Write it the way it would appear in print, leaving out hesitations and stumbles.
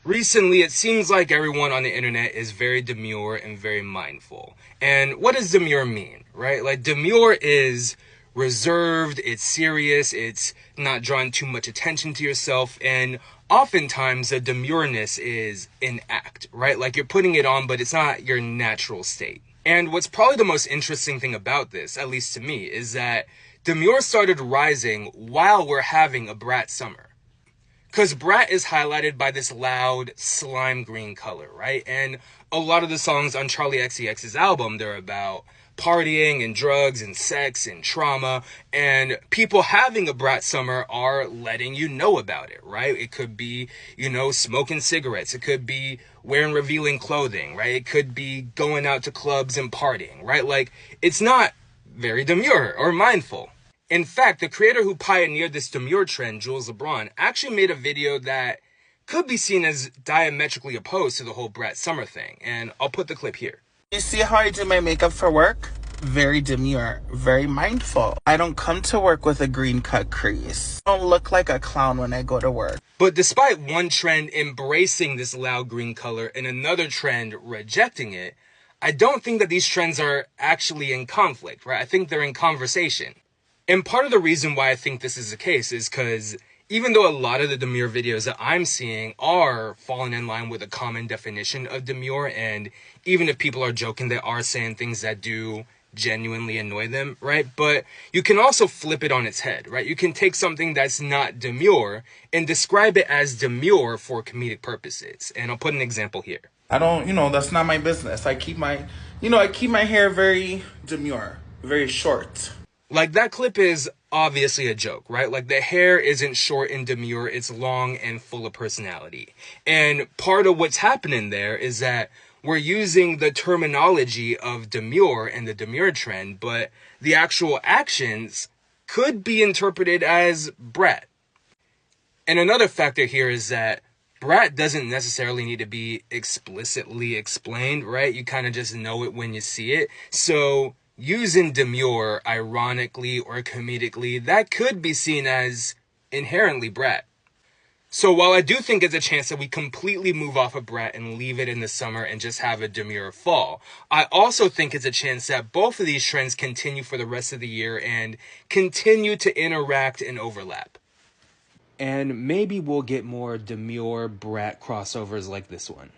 Recently, it seems like everyone on the internet is very demure and very mindful. And what does demure mean, right? Like, demure is reserved, it's serious, it's not drawing too much attention to yourself, and oftentimes the demureness is in act, right? Like, you're putting it on, but it's not your natural state. And what's probably the most interesting thing about this, at least to me, is that demure started rising while we're having a Brat summer. Because Brat is highlighted by this loud slime green color, right? And a lot of the songs on Charli XCX's album, they're about partying and drugs and sex and trauma. And people having a Brat summer are letting you know about it, right? It could be, smoking cigarettes. It could be wearing revealing clothing, right? It could be going out to clubs and partying, right? Like, it's not very demure or mindful. In fact, the creator who pioneered this demure trend, Jools Lebron, actually made a video that could be seen as diametrically opposed to the whole Brat Summer thing. And I'll put the clip here. You see how I do my makeup for work? Very demure, very mindful. I don't come to work with a green cut crease. I don't look like a clown when I go to work. But despite one trend embracing this loud green color and another trend rejecting it, I don't think that these trends are actually in conflict, right? I think they're in conversation. And part of the reason why I think this is the case is because even though a lot of the demure videos that I'm seeing are falling in line with a common definition of demure, and even if people are joking, they are saying things that do genuinely annoy them, right? But you can also flip it on its head, right? You can take something that's not demure and describe it as demure for comedic purposes. And I'll put an example here. I don't, that's not my business. I keep my hair very demure, very short. Like, that clip is obviously a joke, right? Like, the hair isn't short and demure, it's long and full of personality. And part of what's happening there is that we're using the terminology of demure and the demure trend, but the actual actions could be interpreted as Brat. And another factor here is that Brat doesn't necessarily need to be explicitly explained, right? You kind of just know it when you see it. So using demure, ironically or comedically, that could be seen as inherently Brat. So while I do think it's a chance that we completely move off of Brat and leave it in the summer and just have a demure fall, I also think it's a chance that both of these trends continue for the rest of the year and continue to interact and overlap. And maybe we'll get more demure Brat crossovers like this one.